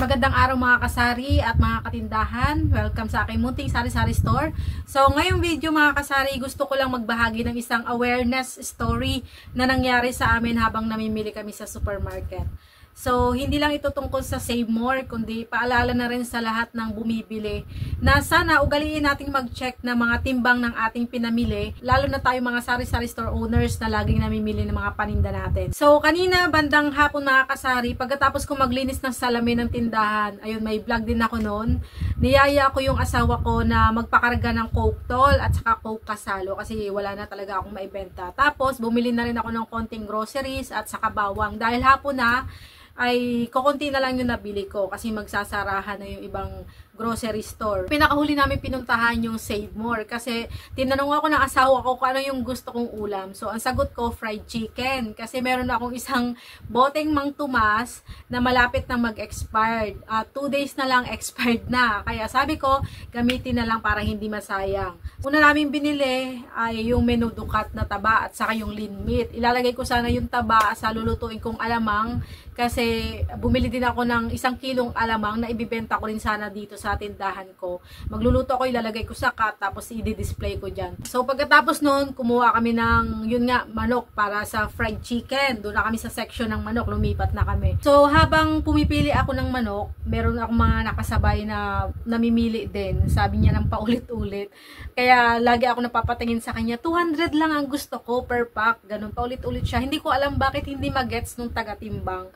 magandang araw mga kasari at mga katindahan. Welcome sa aking munting sari-sari store. So ngayong video mga kasari, gusto ko lang magbahagi ng isang awareness story na nangyari sa amin habang namimili kami sa supermarket. So, hindi lang ito tungkol sa Save More, kundi paalala na rin sa lahat ng bumibili na sana ugaliin nating mag-check na mga timbang ng ating pinamili, lalo na tayo mga sari-sari store owners na laging namimili ng mga paninda natin. So, kanina bandang hapon mga kasari, pagkatapos ko maglinis ng salamin ng tindahan, ayun, may vlog din ako noon, niyaya ko yung asawa ko na magpakarga ng Coke Tall at saka Coke Kasalo kasi wala na talaga akong maibenta. Tapos, bumili na rin ako ng konting groceries at saka bawang dahil hapon na, ay kukunti na lang yung nabili ko kasi magsasarahan na yung ibang grocery store. Pinakahuli namin pinuntahan yung Save More kasi tinanong ako ng asawa ko kung ano yung gusto kong ulam. So, ang sagot ko, fried chicken. Kasi meron akong isang boteng Mang Tomas na malapit na mag-expired. 2 days na lang expired na. Kaya sabi ko, gamitin na lang para hindi masayang. Una namin binili ay yung menudukat na taba at saka yung lean meat. Ilalagay ko sana yung taba sa lulutuin kong alamang kasi bumili din ako ng 1 kilong alamang na ibibenta ko rin sana dito sa tindahan ko. Magluluto ako, ilalagay ko sa cup, tapos i-display ko dyan. So, pagkatapos nun, kumuha kami ng, yun nga, manok para sa fried chicken. Doon na kami sa section ng manok, lumipat na kami. So, habang pumipili ako ng manok, meron akong mga nakasabay na namimili din. Sabi niya ng paulit-ulit. Kaya, lagi ako napapatingin sa kanya, 200 lang ang gusto ko per pack. Ganun, paulit-ulit siya. Hindi ko alam bakit hindi magets nung taga-timbang.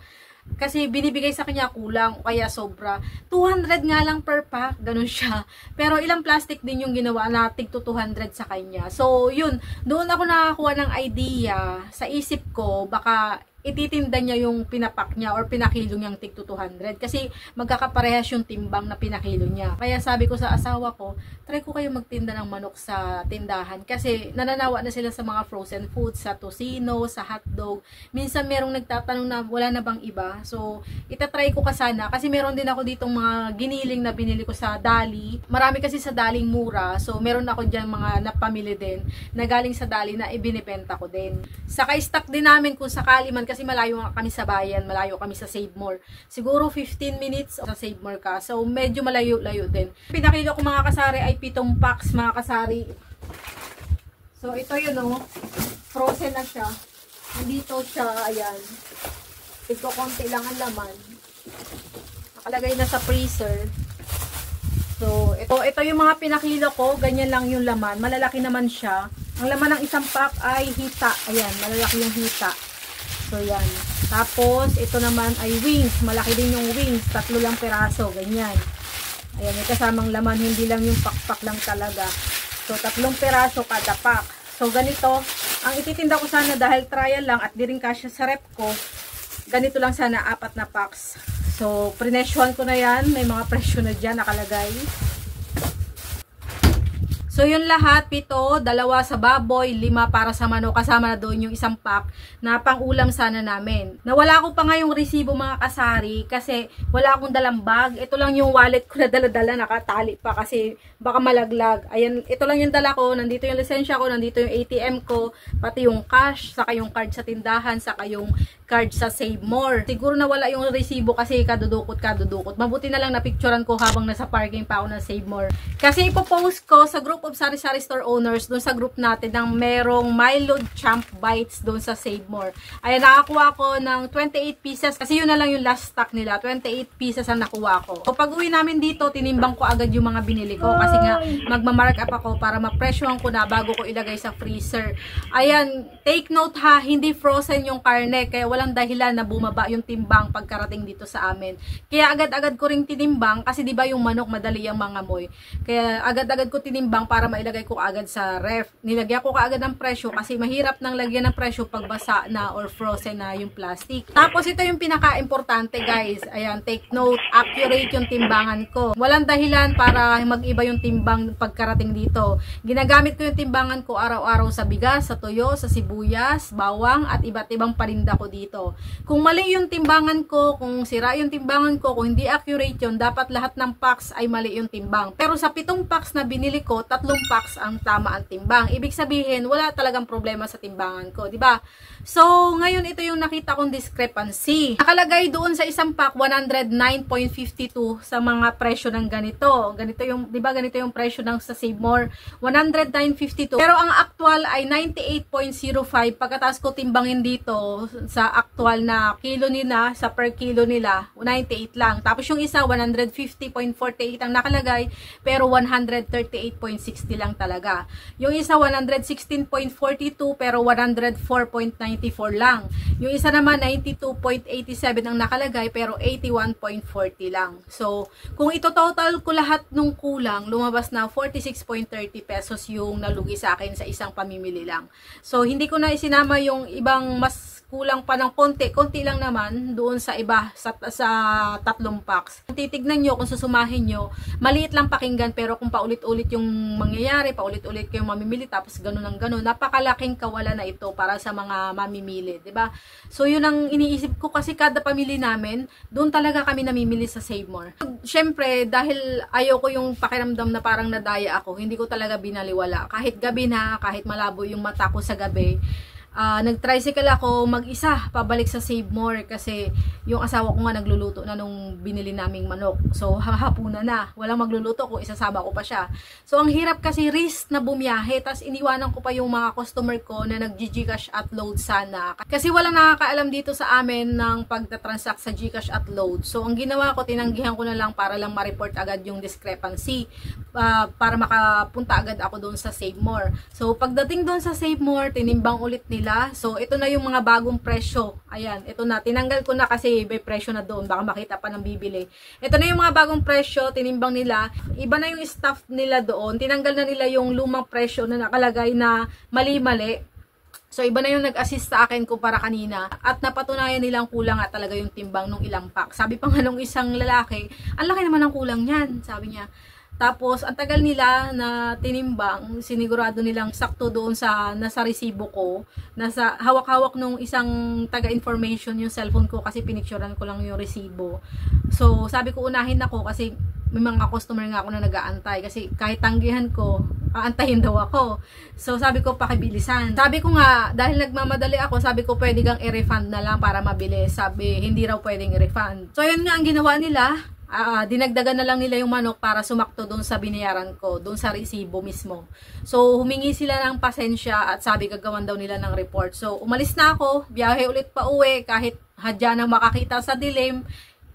Kasi binibigay sa kanya kulang o kaya sobra. 200 nga lang per pack, ganun siya. Pero ilang plastic din yung ginawa na tig to 200 sa kanya. So, yun, doon ako nakakuha ng idea sa isip ko, baka ititinda niya yung pinapak niya or pinakilo niyang tig to 200 kasi magkakaparehas yung timbang na pinakilo niya. Kaya sabi ko sa asawa ko, try ko kayo magtinda ng manok sa tindahan kasi nananawa na sila sa mga frozen foods, sa tocino, sa hotdog. Minsan merong nagtatanong na wala na bang iba. So, itatry ko kasana kasi meron din ako ditong mga giniling na binili ko sa Dali. Marami kasi sa Daling mura. So, meron ako dyan mga napamili din na galing sa Dali na ibinibenta ko din. Saka stock din namin kung sakali man kasi malayo nga kami sa bayan, malayo kami sa Save More. Siguro 15 minutes sa Save More ka. So, medyo malayo-layo din. Pinakilo ko mga kasari ay 7 packs mga kasari. So, ito yun o. Frozen na siya. Dito siya, ayan. Ito konti lang ang laman. Nakalagay na sa freezer. So, ito yung mga pinakilo ko. Ganyan lang yung laman. Malalaki naman siya. Ang laman ng 1 pack ay hita. Ayan, malalaki yung hita. So, yan. Tapos, ito naman ay wings. Malaki din yung wings. 3 lang peraso. Ganyan. Ayan, may kasamang laman. Hindi lang yung pak-pak lang talaga. So, 3 peraso kada pack. So, ganito. Ang ititinda ko sana dahil trial lang at di rin kasya sa rep ko. Ganito lang sana, 4 na packs. So, prinesyohan ko na yan. May mga presyo na dyan nakalagay. So, yun lahat, 7, 2 sa baboy, 5 para sa manok, kasama na doon yung 1 pack na pang-ulam sana namin. Nawala ko pa nga yung resibo mga kasari kasi wala akong dalang bag. Ito lang yung wallet ko na dala-dala, nakatali pa kasi baka malaglag. Ayan, ito lang yung dala ko, nandito yung lisensya ko, nandito yung ATM ko, pati yung cash, saka yung card sa tindahan, saka yung card sa Save More. Siguro nawala yung resibo kasi kadudukot. Mabuti na lang napicturan ko habang nasa parking pa ako ng Save More. Kasi ipopost ko sa group of sari-sari store owners doon sa group natin ng merong Milo Champ Bites doon sa Save More. Ayan, nakakuha ko ng 28 pieces kasi yun na lang yung last stock nila. 28 pieces ang nakuha ko. So, pag uwi namin dito, tinimbang ko agad yung mga binili ko kasi nga magmamark up ako para mapresyohan ko na bago ko ilagay sa freezer. Ayan, take note ha, hindi frozen yung karne kaya walang dahilan na bumaba yung timbang pagkarating dito sa amin. Kaya agad-agad ko ring tinimbang kasi 'di ba yung manok madali yang mangamoy. Kaya agad-agad ko tinimbang para mailagay ko agad sa ref. Nilagyan ko kaagad ng presyo kasi mahirap nang lagyan ng presyo pag basa na or frozen na yung plastic. Tapos ito yung pinaka-importante guys. Ayan, take note, accurate yung timbangan ko. Walang dahilan para mag-iba yung timbang pagkarating dito. Ginagamit ko yung timbangan ko araw-araw sa bigas, sa toyo, sa sibuyas, bawang at iba't ibang paninda ko dito. dito. Kung mali yung timbangan ko, kung sira yung timbangan ko, kung hindi accurate yun, dapat lahat ng packs ay mali yung timbang. Pero sa 7 packs na binili ko, 3 packs ang tama ang timbang. Ibig sabihin, wala talagang problema sa timbangan ko, di ba? So, ngayon ito yung nakita kong discrepancy. Nakalagay doon sa isang pack 109.52 sa mga presyo ng ganito. Ganito yung, di ba, ganito yung presyo ng sa Save More, 109.52. Pero ang actual ay 98.05. Pagkatapos ko timbangin dito sa actual na kilo nila, sa per kilo nila, 98 lang. Tapos yung isa 150.48 ang nakalagay, pero 138.60 lang talaga. Yung isa 116.42 pero 104.94 lang. Yung isa naman 92.87 ang nakalagay pero 81.40 lang. So, kung ito total ko lahat nung kulang, lumabas na 46.30 pesos yung nalugi sa akin sa isang pamimili lang. So, hindi ko na isinama yung ibang mas kulang pa ng konti lang naman doon sa iba, sa 3 packs. Kung titignan nyo, kung susumahin nyo, maliit lang pakinggan, pero kung paulit-ulit yung mangyayari, paulit-ulit kayong mamimili, tapos ganun ang ganun, napakalaking kawala na ito para sa mga mamimili, diba? So, yun ang iniisip ko kasi kada pamili namin, doon talaga kami namimili sa Save More. Siyempre, dahil ayaw ko yung pakiramdam na parang nadaya ako, hindi ko talaga binaliwala. Kahit gabi na, kahit malabo yung mata ko sa gabi, nag-tricycle ako mag-isa pabalik sa Save More kasi yung asawa ko nga nagluluto na nung binili naming manok. So, hahapunan na. Walang magluluto kung isasama ko pa siya. So, ang hirap kasi risk na bumiyahe. Tapos, iniwanan ko pa yung mga customer ko na nag-Gcash at load sana. Kasi walang nakakaalam dito sa amin ng pagta-transact sa Gcash at load. So, ang ginawa ko, tinanggihan ko na lang para lang ma-report agad yung discrepancy. Para makapunta agad ako doon sa Save More. So, pagdating doon sa Save More, tinimbang ulit nila. So, ito na yung mga bagong presyo. Ayan, ito na. Tinanggal ko na kasi may presyo na doon. Baka makita pa ng bibili. Ito na yung mga bagong presyo. Tinimbang nila. Iba na yung staff nila doon. Tinanggal na nila yung lumang presyo na nakalagay na mali-mali. So, iba na yung nag-assist sa akin kumpara kanina. At napatunayan nilang kulang nga talaga yung timbang nung ilang pack. Sabi pa nga nung isang lalaki, ang laki naman ng kulang niyan. Sabi niya. Tapos, ang tagal nila na tinimbang, sinigurado nilang sakto doon sa nasa resibo ko, nasa hawak-hawak nung isang taga-information yung cellphone ko kasi pinicturean ko lang yung resibo. So, sabi ko unahin ako kasi may mga customer nga ako na nag-aantay kasi kahit tanggihan ko, aantayin daw ako. So, sabi ko pakibilisan. Sabi ko nga, dahil nagmamadali ako, sabi ko pwede kang i-refund na lang para mabilis. Sabi, hindi raw pwedeng i-refund. So, yun nga ang ginawa nila. Dinagdagan na lang nila yung manok para sumakto doon sa binayaran ko, doon sa resibo mismo. So, humingi sila ng pasensya at sabi gagawan daw nila ng report. So, umalis na ako, biyahe ulit pa uwi kahit hadya na makakita sa dilim.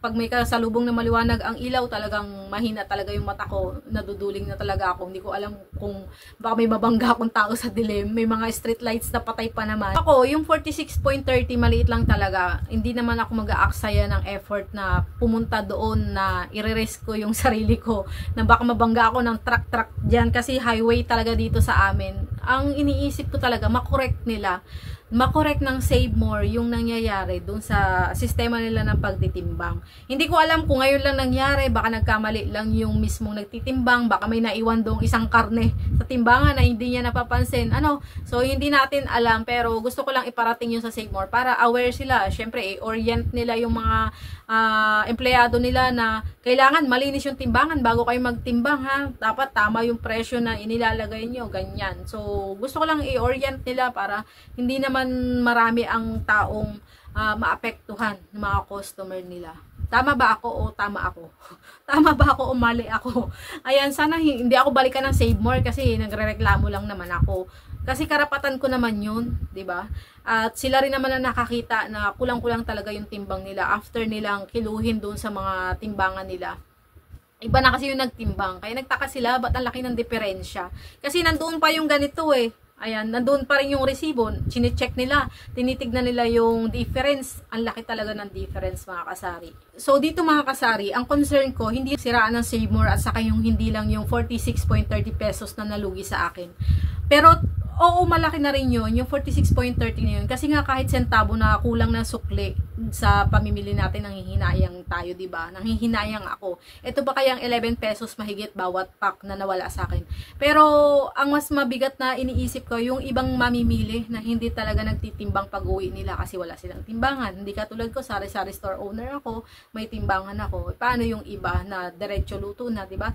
Pag may kasalubong na maliwanag ang ilaw, talagang mahina talaga yung mata ko. Naduduling na talaga ako. Hindi ko alam kung baka may mabangga akong tao sa dilim. May mga street lights na patay pa naman. Ako, yung 46.30, maliit lang talaga. Hindi naman ako mag-aaksaya ng effort na pumunta doon na i-risk ko yung sarili ko. Na baka mabangga ako ng truck dyan kasi highway talaga dito sa amin. Ang iniisip ko talaga, makorek nila. Makorek ng Save More yung nangyayari dun sa sistema nila ng pagtitimbang. Hindi ko alam kung ngayon lang nangyari, baka nagkamali lang yung mismong nagtitimbang, baka may naiwan dong isang karne sa timbangan na hindi niya napapansin. So hindi natin alam, pero gusto ko lang iparating yun sa Save More para aware sila. Syempre, i-orient nila yung mga empleyado nila na kailangan malinis yung timbangan bago kayo magtimbang, ha. Dapat tama yung presyo na inilalagay nyo, ganyan. So, gusto ko lang i-orient nila para hindi naman marami ang taong maapektuhan ng mga customer nila. Tama ba ako o tama ako? Tama ba ako o mali ako? Ayan, sana hindi ako balikan ng Save More kasi nagrereklamo lang naman ako. Kasi karapatan ko naman yun, di ba? At sila rin naman na nakakita na kulang-kulang talaga yung timbang nila after nilang kiluhin doon sa mga timbangan nila. Iba na kasi yung nagtimbang. Kaya nagtaka sila, ba't ang laki ng diferensya? Kasi nandoon pa yung ganito eh. Ayan, nandoon pa rin yung resibo. Chine-check nila. Tinitignan nila yung difference. Ang laki talaga ng difference, mga kasari. So, dito mga kasari, ang concern ko, hindi siraan ng Save More at saka yung hindi lang yung 46.30 pesos na nalugi sa akin. Pero, Oo, malaki na rin yun, yung 46.30 na yun. Kasi nga kahit sentabo na kulang na sukli sa pamimili natin, nanghihinayang tayo, diba? Nanghihinayang ako. Ito ba kayang 11 pesos mahigit bawat pack na nawala sa akin? Pero ang mas mabigat na iniisip ko, yung ibang mamimili na hindi talaga nagtitimbang pag-uwi nila kasi wala silang timbangan. Hindi katulad ko, sari-sari store owner ako, may timbangan ako. Paano yung iba na diretso luto na, diba?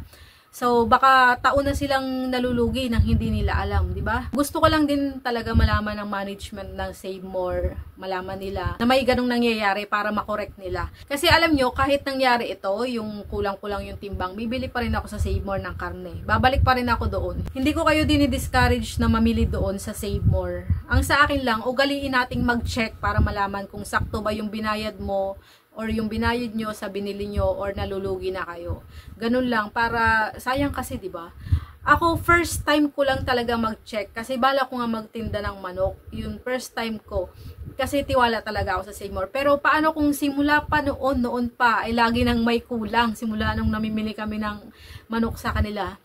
So, baka taon na silang nalulugi nang hindi nila alam, di ba? Gusto ko lang din talaga malaman ng management ng Save More, malaman nila na may ganong nangyayari para makorek nila. Kasi alam nyo, kahit nangyari ito, yung kulang-kulang yung timbang, bibili pa rin ako sa Save More ng karne. Babalik pa rin ako doon. Hindi ko kayo dinidiscourage na mamili doon sa Save More. Ang sa akin lang, ugaliin nating mag-check para malaman kung sakto ba yung binayad mo or yung binayad nyo sa binili nyo or nalulugi na kayo. Ganun lang, para sayang kasi, di ba? Ako, first time ko lang talaga mag-check kasi bala ko nga magtinda ng manok. Yun, first time ko. Kasi tiwala talaga ako sa Save More. Pero paano kung simula pa noon pa, ay lagi nang may kulang. Simula nung namimili kami ng manok sa kanila.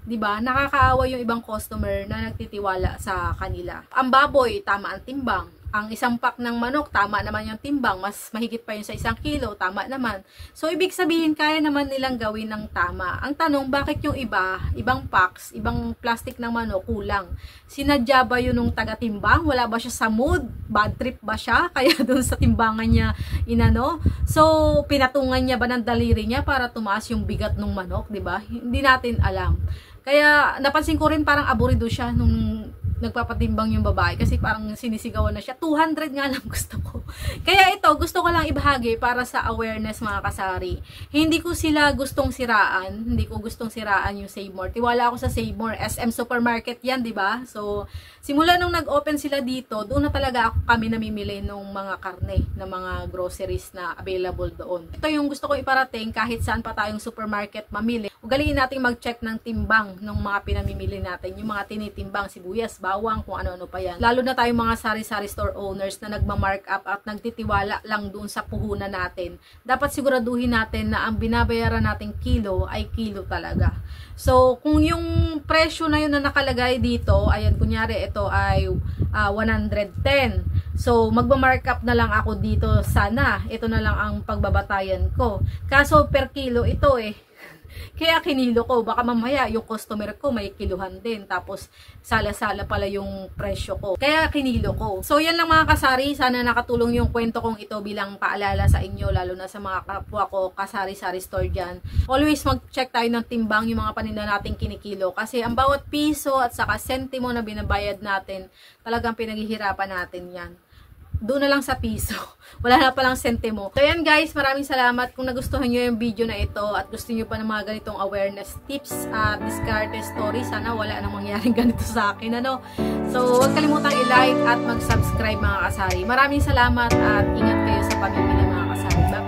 'Di ba? Nakakaawa yung ibang customer na nagtitiwala sa kanila. Ang baboy, tama ang timbang. Ang isang pack ng manok, tama naman yung timbang. Mas mahigit pa yun sa 1 kilo, tama naman. So, ibig sabihin, kaya naman nilang gawin ng tama. Ang tanong, bakit yung ibang packs, ibang plastic ng manok, kulang? Sinadya ba yun nung taga-timbang? Wala ba siya sa mood? Bad trip ba siya? Kaya dun sa timbangan niya, inano? So, pinatungan niya ba ng daliri niya para tumaas yung bigat ng manok, di ba? Hindi natin alam. Kaya, napansin ko rin parang aburido siya nung nagpapatimbang yung babae kasi parang sinisigawan na siya. 200 nga lang gusto ko. Kaya ito, gusto ko lang ibahagi para sa awareness mga kasari. Hindi ko sila gustong siraan. Hindi ko gustong siraan yung Save More. Tiwala ako sa Save More. SM Supermarket yan, di ba? So, simula nung nag-open sila dito, doon na talaga kami namimili ng mga karne, ng mga groceries na available doon. Ito yung gusto ko iparating kahit saan pa tayong supermarket mamili. Ugaliin natin mag-check ng timbang ng mga pinamimili natin. Yung mga tinitimbang, sibuyas, bawang, kung ano-ano pa yan. Lalo na tayong mga sari-sari store owners na nagma-markup at nagtitiwala lang doon sa puhunan natin. Dapat siguraduhin natin na ang binabayaran nating kilo ay kilo talaga. So, kung yung presyo na yun na nakalagay dito, ayan, kunyari ito ay 110. So, magma-markup na lang ako dito sana. Ito na lang ang pagbabatayan ko. Kaso per kilo ito Kaya kinilo ko, baka mamaya yung customer ko may kiluhan din, tapos sala-sala pala yung presyo ko. Kaya kinilo ko. So yan lang mga kasari, sana nakatulong yung kwento kong ito bilang paalala sa inyo, lalo na sa mga kapwa ko kasari-sari store dyan. Always mag-check tayo ng timbang yung mga paninda nating kinikilo, kasi ang bawat piso at saka sentimo na binabayad natin, talagang pinaghihirapan natin yan. Doon na lang sa piso. Wala na palang sentimo. So yan guys, maraming salamat. Kung nagustuhan nyo yung video na ito at gusto nyo pa ng mga ganitong awareness tips at discarded stories, sana wala nang mangyaring ganito sa akin. So huwag kalimutang i-like at mag-subscribe mga kasari. Maraming salamat at ingat kayo sa pamimili mga kasari. Bye!